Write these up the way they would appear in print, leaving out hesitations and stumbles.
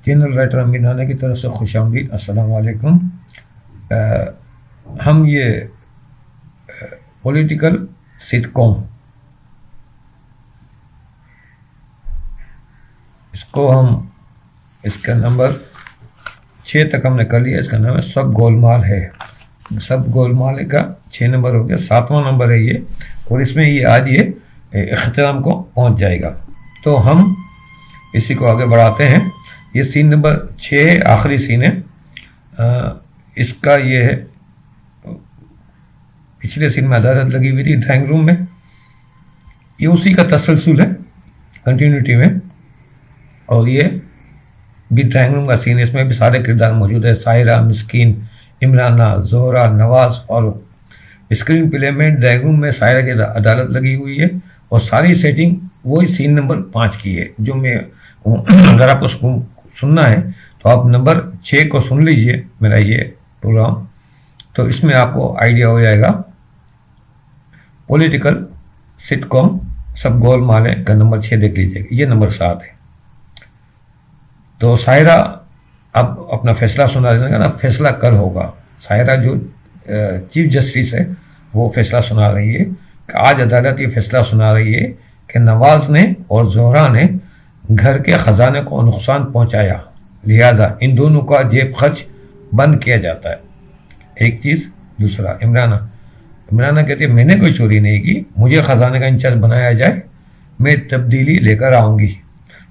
Channel writer امین نانا کی طرف سے خوش آمدید. السلام علیکم. ہم یہ پولیٹیکل سٹ کام اس کو اس کا نمبر 6 تک ہم نے کر لیا. اس کا نام ہے سب گولمال ہے. سب گولمال کا 6 نمبر ہو گیا. 7واں نمبر ہے یہ, اور اس میں یہ آج یہ اختتام کو پہنچ جائے گا. تو ہم اسی کو آگے بڑھاتے ہیں. یہ سین نمبر 6 ہے, آخری سین ہے. اس کا یہ ہے, پچھلے سین میں عدالت لگی ہوئی تھی ڈرائنگ روم میں, یہ اسی کا تسلسل ہے کنٹینیوٹی میں. اور یہ بھی ڈرائنگ روم کا سین ہے. اس میں بھی سارے کردار موجود ہیں, ساحرہ, مسکین, عمرانہ, زہرا, نواز, فاروق. اسکرین پلے میں ڈرائنگ روم میں ساحرہ کی عدالت لگی ہوئی ہے, اور ساری سیٹنگ وہی سین نمبر 5 کی ہے. جو میں اگر آپ کو سننا ہے تو آپ نمبر 6 کو سن لیجئے, میرا یہ پروگرام, تو اس میں آپ کو آئیڈیا ہو جائے گا. پولیٹیکل سٹ کام سب گول مال ہے کا نمبر 6 دیکھ لیجئے. یہ نمبر 7 ہے. تو ساحرہ اب اپنا فیصلہ سنا دینے کا نا, فیصلہ کل ہوگا. ساحرہ جو چیف جسٹس ہے وہ فیصلہ سنا رہی ہے کہ آج عدالت یہ فیصلہ سنا رہی ہے کہ نواز نے اور زہرا نے گھر کے خزانے کو نقصان پہنچایا, لہذا ان دونوں کا جیب خرچ بند کیا جاتا ہے. ایک چیز. دوسرا, عمرانہ کہتی ہے میں نے کوئی چوری نہیں کی, مجھے خزانے کا انچارج بنایا جائے, میں تبدیلی لے کر آؤں گی.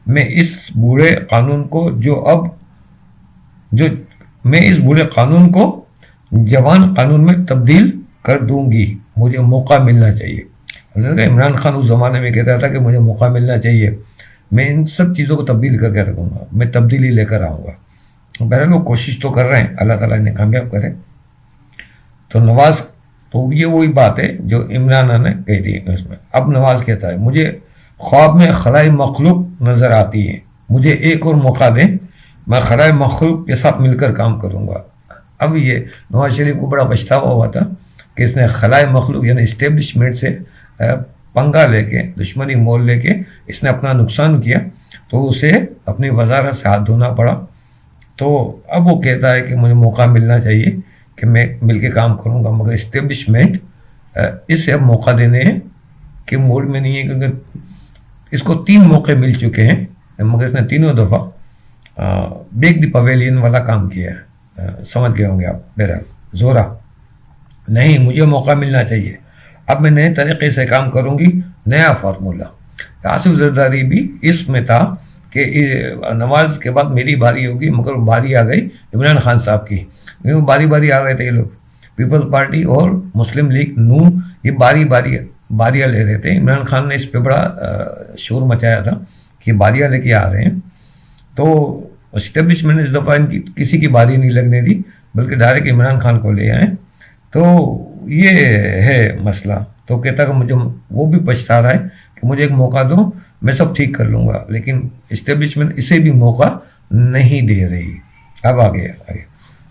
میں اس بوڑھے قانون کو جوان قانون میں تبدیل کر دوں گی. مجھے موقع ملنا چاہیے. عمران خان اس زمانے میں کہتا تھا کہ مجھے موقع ملنا چاہیے, میں ان سب چیزوں کو تبدیل کر کے رکھوں گا, میں تبدیلی لے کر آؤں گا. بہرحال وہ کوشش تو کر رہے ہیں, اللہ تعالیٰ انہیں کامیاب کرے. تو نواز, تو یہ وہی بات ہے جو عمران نے کہی تھی اس میں. اب نواز کہتا ہے مجھے خواب میں خلائے مخلوق نظر آتی ہے, مجھے ایک اور موقع دیں, میں خلائے مخلوق کے ساتھ مل کر کام کروں گا. اب یہ نواز شریف کو بڑا پچھتاوا ہوا تھا کہ اس نے خلائے مخلوق یعنی اسٹیبلشمنٹ سے پنگا لے کے, دشمنی مول لے کے اس نے اپنا نقصان کیا, تو اسے اپنی وزارت سے ہاتھ دھونا پڑا. تو اب وہ کہتا ہے کہ مجھے موقع ملنا چاہیے کہ میں مل کے کام کروں گا, مگر اسٹیبلشمنٹ اس سے اب موقع دینے کے موڈ میں نہیں ہے, کیونکہ اس کو 3 موقع مل چکے ہیں, مگر اس نے تینوں دفعہ بیک دی پویلین والا کام کیا ہے. سمجھ گئے ہوں گے آپ. بہرحال زہرا, نہیں مجھے موقع ملنا چاہیے, اب میں نئے طریقے سے کام کروں گی, نیا فارمولا. آصف زرداری بھی اس میں تھا کہ نواز کے بعد میری باری ہوگی, مگر باری آ گئی عمران خان صاحب کی. باری باری آ رہے تھے یہ لوگ, پیپل پارٹی اور مسلم لیگ نون, یہ باریاں لے رہے تھے. عمران خان نے اس پہ بڑا شور مچایا تھا کہ باریاں لے کے آ رہے ہیں. تو اسٹیبلشمنٹ نے اس دفعہ کسی کی باری نہیں لگنے دی, بلکہ ڈائریکٹ عمران خان کو لے آئے. تو یہ ہے مسئلہ. تو کہتا کہ مجھے, وہ بھی پچھتا رہا ہے کہ مجھے ایک موقع دو, میں سب ٹھیک کر لوں گا, لیکن اسٹیبلشمنٹ اسے بھی موقع نہیں دے رہی. اب آگے.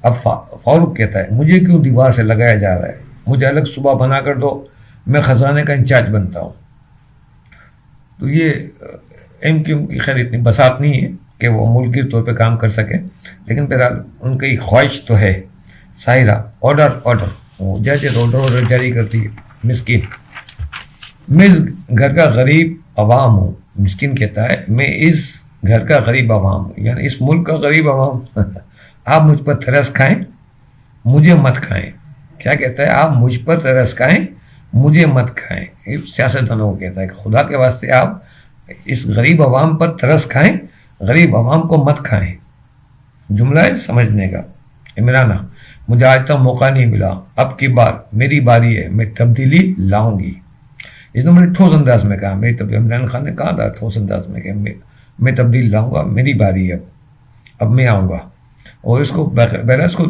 اب فاروق کہتا ہے مجھے کیوں دیوار سے لگایا جا رہا ہے, مجھے الگ صوبہ بنا کر دو, میں خزانے کا انچارج بنتا ہوں. تو یہ ایم کیو کی خیر اتنی بساط نہیں ہے کہ وہ ملکی طور پہ کام کر سکے, لیکن بہرحال ان کی خواہش تو ہے. ساحرہ, آرڈر, جج آرڈر جاری کرتی ہے. مسکین, میں اس گھر کا غریب عوام ہوں. مسکین کہتا ہے میں اس گھر کا غریب عوام ہوں, یعنی اس ملک کا غریب عوام. آپ مجھ پر ترس کھائیں, مجھے مت کھائیں. کیا کہتا ہے, آپ مجھ پر ترس کھائیں, مجھے مت کھائیں. سیاستدانوں کو کہتا ہے کہ خدا کے واسطے آپ اس غریب عوام پر ترس کھائیں, غریب عوام کو مت کھائیں. جملہ ہے سمجھنے کا. عمرانہ, مجھے آج تک موقع نہیں ملا, اب کی بار میری باری ہے, میں تبدیلی لاؤں گی. اس نے بڑے ٹھوس انداز میں کہا, میری تبدیلی. عمران خان نے کہا تھا ٹھوس انداز میں کہ میں تبدیلی لاؤں گا, میری باری ہے, اب میں آؤں گا. اور اس کو بہرحال اس کو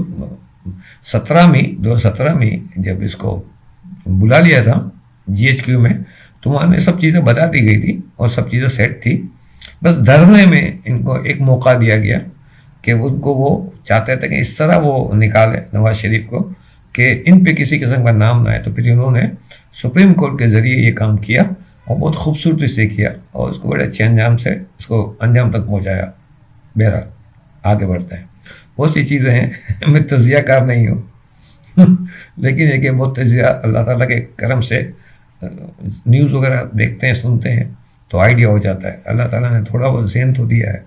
2017 میں جب اس کو بلا لیا تھا GHQ میں, تو وہاں نے سب چیزیں بتا دی گئی تھی اور سب چیزیں سیٹ تھی. بس دھرنے میں ان کو ایک موقع دیا گیا کہ ان کو, وہ چاہتے تھے کہ اس طرح وہ نکالے نواز شریف کو کہ ان پہ کسی قسم کا نام نہ آئے. تو پھر انہوں نے سپریم کورٹ کے ذریعے یہ کام کیا, اور بہت خوبصورتی سے کیا, اور اس کو بڑے اچھے انجام سے اس کو انجام تک پہنچایا. بہرحال آگے بڑھتے ہیں. بہت سی چیزیں ہیں, میں تجزیہ کار نہیں ہوں لیکن یہ کہ بہت تجزیہ اللہ تعالیٰ کے کرم سے نیوز وغیرہ دیکھتے ہیں, سنتے ہیں تو آئیڈیا ہو جاتا ہے. اللہ تعالیٰ نے تھوڑا بہت ذہن تو دیا ہے.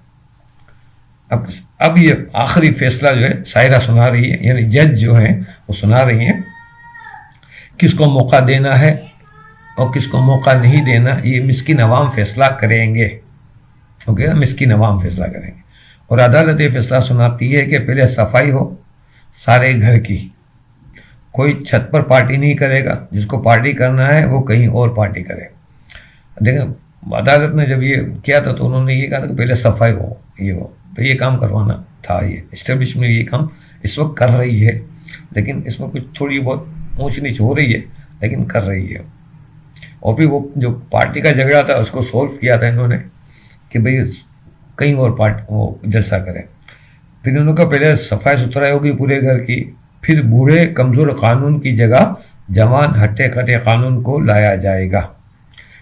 اب یہ آخری فیصلہ جو ہے سائرہ سنا رہی ہے, یعنی جج جو ہیں وہ سنا رہی ہیں کس کو موقع دینا ہے اور کس کو موقع نہیں دینا. یہ مسکین عوام فیصلہ کریں گے, اوکے, مسکین عوام فیصلہ کریں گے. اور عدالت یہ فیصلہ سناتی ہے کہ پہلے صفائی ہو سارے گھر کی, کوئی چھت پر پارٹی نہیں کرے گا, جس کو پارٹی کرنا ہے وہ کہیں اور پارٹی کرے. دیکھیں عدالت نے جب یہ کیا تھا تو انہوں نے یہ کہا تھا کہ پہلے صفائی ہو, یہ ہو, تو یہ کام کروانا تھا. یہ اسٹیبلشمنٹ یہ کام اس وقت کر رہی ہے, لیکن اس میں کچھ تھوڑی بہت اونچ نیچ ہو رہی ہے, لیکن کر رہی ہے. اور پھر وہ جو پارٹی کا جھگڑا تھا اس کو سولو کیا تھا انہوں نے کہ بھئی کہیں اور وہ جلسہ کریں. پھر انہوں نے کہا پہلے صفائی ستھرائی ہوگی پورے گھر کی, پھر بوڑھے کمزور قانون کی جگہ جوان ہٹے کٹے قانون کو لایا جائے گا.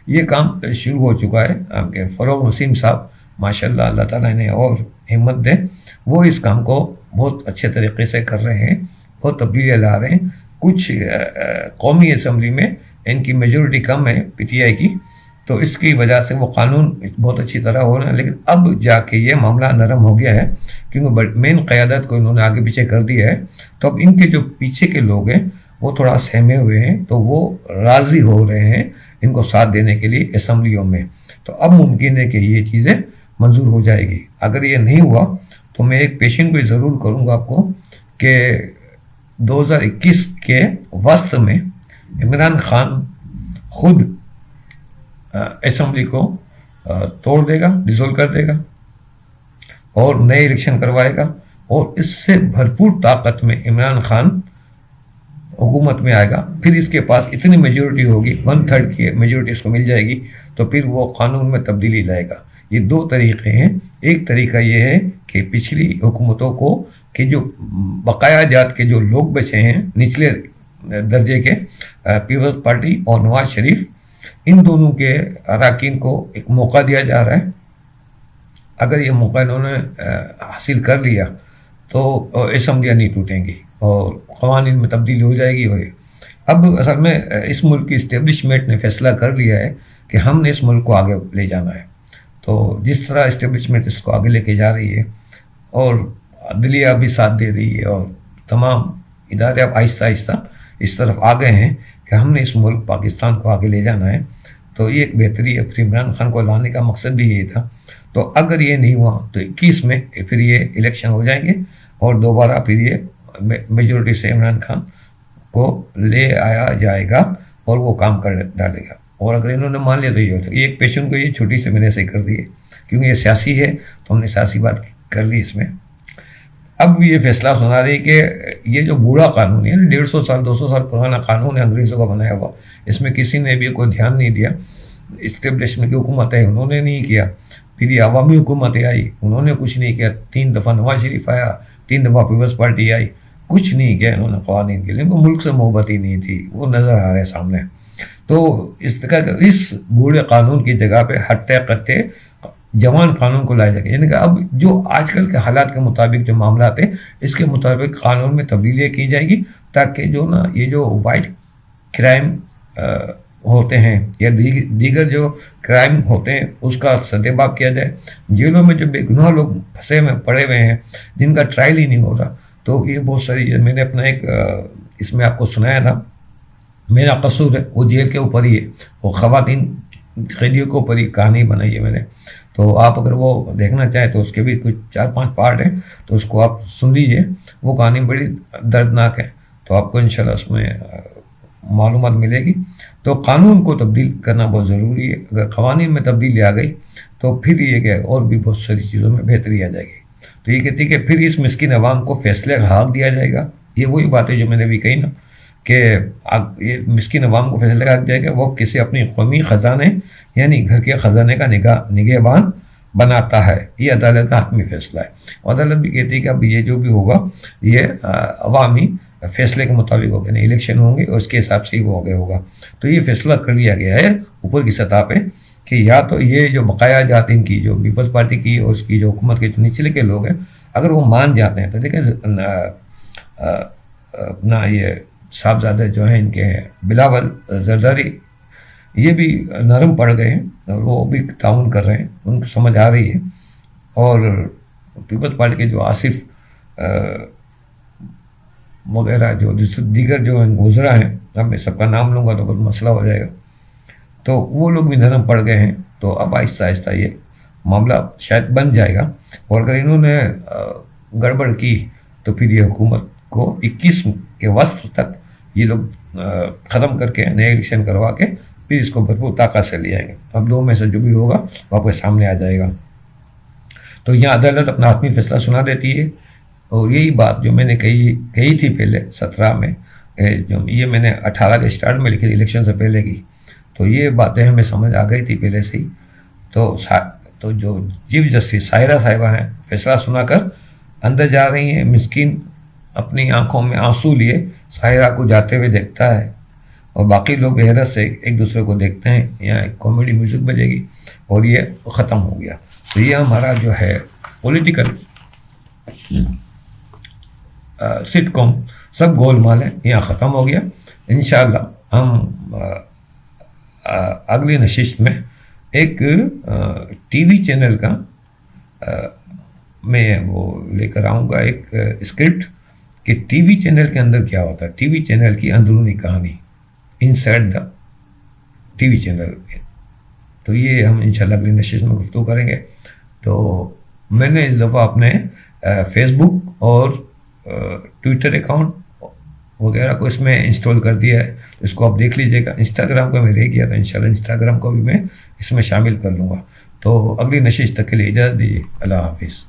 یہ کام شروع ہو چکا ہے. آپ کے فروغ وسیم صاحب ماشاءاللہ, اللہ تعالیٰ انہیں اور ہمت دے, وہ اس کام کو بہت اچھے طریقے سے کر رہے ہیں, بہت تبدیلیاں لا رہے ہیں. کچھ قومی اسمبلی میں ان کی میجورٹی کم ہے پی ٹی آئی کی, تو اس کی وجہ سے وہ قانون بہت اچھی طرح ہو رہا ہے. لیکن اب جا کے یہ معاملہ نرم ہو گیا ہے کیونکہ مین قیادت کو انہوں نے آگے پیچھے کر دیا ہے. تو اب ان کے جو پیچھے کے لوگ ہیں وہ تھوڑا سہمے ہوئے ہیں, تو وہ راضی ہو رہے ہیں ان کو ساتھ دینے کے لیے اسمبلیوں میں. تو اب ممکن ہے کہ یہ چیزیں منظور ہو جائے گی. اگر یہ نہیں ہوا تو میں ایک پیشن گوئی ضرور کروں گا آپ کو کہ 2021 کے وسط میں عمران خان خود اسمبلی کو توڑ دے گا, ڈیزولو کر دے گا اور نئے الیکشن کروائے گا, اور اس سے بھرپور طاقت میں عمران خان حکومت میں آئے گا. پھر اس کے پاس اتنی میجورٹی ہوگی, 1/3 کی میجورٹی اس کو مل جائے گی, تو پھر وہ قانون میں تبدیلی لائے گا. یہ دو طریقے ہیں. ایک طریقہ یہ ہے کہ پچھلی حکومتوں کو کہ جو بقایا جات کے جو لوگ بچے ہیں نچلے درجے کے, پیپلز پارٹی اور نواز شریف, ان دونوں کے اراکین کو ایک موقع دیا جا رہا ہے. اگر یہ موقع انہوں نے حاصل کر لیا تو اسمبلیاں نہیں ٹوٹیں گی اور قوانین میں تبدیلی ہو جائے گی. اور اب اصل میں اس ملک کی اسٹیبلشمنٹ نے فیصلہ کر لیا ہے کہ ہم نے اس ملک کو آگے لے جانا ہے. تو جس طرح اسٹیبلشمنٹ اس کو آگے لے کے جا رہی ہے اور عدلیہ بھی ساتھ دے رہی ہے اور تمام ادارے اب آہستہ آہستہ اس طرف آ گئے ہیں کہ ہم نے اس ملک پاکستان کو آگے لے جانا ہے, تو یہ ایک بہتری ہے. پھر عمران خان کو لانے کا مقصد بھی یہی تھا. تو اگر یہ نہیں ہوا تو 21 میں پھر یہ الیکشن ہو جائیں گے اور دوبارہ پھر یہ میجورٹی سے عمران خان کو لے آیا جائے گا اور وہ کام کر ڈالے گا. اور اگر انہوں نے مان لیا تو یہ ہوتا ہے. یہ ایک پیشن کو یہ چھوٹی سے میں نے ایسے کر دی ہے کیونکہ یہ سیاسی ہے تو ہم نے سیاسی بات کر لی اس میں. اب یہ فیصلہ سنا رہی کہ یہ جو بوڑھا قانون ہے 150 سال 200 سال پرانا قانون ہے انگریزوں کا بنایا ہوا, اس میں کسی نے بھی کوئی دھیان نہیں دیا. اسٹیبلشمنٹ کی حکومت ہے انہوں نے نہیں کیا, پھر یہ عوامی حکومتیں آئی انہوں نے کچھ نہیں کیا, 3 دفعہ نواز شریف آیا, 3 دفعہ پیپلز پارٹی آئی, کچھ نہیں کیا انہوں نے قوانین کے لیے. ان کو ملک سے محبت ہی نہیں تھی, وہ نظر آ رہے ہیں سامنے. تو اس بوڑھے قانون کی جگہ پہ ہٹے کٹے جوان قانون کو لایا جائے گا. یعنی کہ اب جو آج کل کے حالات کے مطابق جو معاملات ہیں اس کے مطابق قانون میں تبدیلیاں کی جائے گی تاکہ جو نا یہ جو وائٹ کرائم ہوتے ہیں یا دیگر جو کرائم ہوتے ہیں اس کا سدباب کیا جائے. جیلوں میں جو بے گناہ لوگ پھنسے میں پڑے ہوئے ہیں جن کا ٹرائل ہی نہیں ہو رہا, تو یہ بہت ساری میں نے اپنا ایک اس میں آپ کو سنایا تھا, میرا قصور ہے وہ جیل کے اوپر ہی ہے, وہ خواتین قیدیوں کے اوپر ہی کہانی بنائی ہے میں نے. تو آپ اگر وہ دیکھنا چاہیں تو اس کے بھی کچھ 4-5 پارٹ ہیں, تو اس کو آپ سن لیجئے. وہ کہانی بڑی دردناک ہے, تو آپ کو انشاءاللہ اس میں معلومات ملے گی. تو قانون کو تبدیل کرنا بہت ضروری ہے. اگر قوانین میں تبدیلی آ گئی تو پھر یہ کہ اور بھی بہت ساری چیزوں میں بہتری آ جائے گی. تو یہ کہتی ہے کہ پھر اس مسکین عوام کو فیصلے کا حق دیا جائے گا. یہ وہی بات ہے جو میں نے بھی کہی نا کہ یہ مسکین عوام کو فیصلے کا حق دیا گا, وہ کسی اپنی قومی خزانے یعنی گھر کے خزانے کا نگہبان بناتا ہے. یہ عدالت کا حتمی فیصلہ ہے. عدالت بھی کہتی ہے کہ اب یہ جو بھی ہوگا یہ عوامی فیصلے کے مطابق ہوگا, نہیں الیکشن ہوں گے اور اس کے حساب سے ہی وہ آگے ہوگا. تو یہ فیصلہ کر لیا گیا ہے اوپر کی سطح پہ کہ یا تو یہ جو بقایا جات ان کی جو پیپلز پارٹی کی اور اس کی جو حکومت کے جو نچلے کے لوگ ہیں اگر وہ مان جاتے ہیں تو دیکھیں اپنا یہ صاحبزادے جو ہیں ان کے ہیں بلاول زرداری، یہ بھی نرم پڑ گئے ہیں اور وہ بھی تعاون کر رہے ہیں، ان کو سمجھ آ رہی ہے. اور پیپلز پارٹی کے جو آصف وغیرہ جو دیگر جو ہیں گزرا ہیں، اب میں سب کا نام لوں گا تو بہت مسئلہ ہو جائے گا، تو وہ لوگ بھی نرم پڑ گئے ہیں. تو اب آہستہ آہستہ یہ معاملہ شاید بن جائے گا. اور اگر انہوں نے گڑبڑ کی تو پھر یہ حکومت کو 21 کے وسط تک یہ لوگ ختم کر کے نئے الیکشن کروا کے پھر اس کو بھرپور طاقت سے لے آئیں گے. اب 2 میں سے جو بھی ہوگا وہ آپ کے سامنے آ جائے گا. تو یہاں عدالت اپنا حتمی فیصلہ سنا دیتی ہے. اور یہی بات جو میں نے کہی تھی پہلے 17 میں، جو یہ میں نے 18 کے اسٹارٹ میں لکھی تھی الیکشن سے پہلے کی، تو یہ باتیں ہمیں سمجھ آ گئی تھی پہلے سے ہی. تو جو چیف جسٹس ساحرہ صاحبہ ہیں فیصلہ سنا کر اندر جا رہی ہیں. مسکین اپنی آنکھوں میں آنسو لیے ساحرہ کو جاتے ہوئے دیکھتا ہے اور باقی لوگ حیرت سے ایک دوسرے کو دیکھتے ہیں. یہاں ایک کامیڈی میوزک بجے گی اور یہ ختم ہو گیا. تو یہ ہمارا جو ہے پولیٹیکل سٹ کام سب گول مال ہے یہاں ختم ہو گیا. انشاءاللہ ہم اگلی نشست میں ایک ٹی وی چینل کا میں وہ لے کر آؤں گا ایک اسکرپٹ کہ ٹی وی چینل کے اندر کیا ہوتا ہے، ٹی وی چینل کی اندرونی کہانی، inside the T V channel. تو یہ ہم انشاءاللہ اگلی نشست میں گفتگو کریں گے. تو میں نے اس دفعہ اپنے فیس بک اور ٹویٹر اکاؤنٹ وغیرہ کو اس میں انسٹال کر دیا ہے، اس کو آپ دیکھ لیجیے گا. انسٹاگرام کا میں رہ گیا تھا، انشاءاللہ انسٹاگرام کو بھی میں اس میں شامل کر لوں گا. تو اگلی نشست تک کے لیے اجازت دیجیے. اللہ حافظ.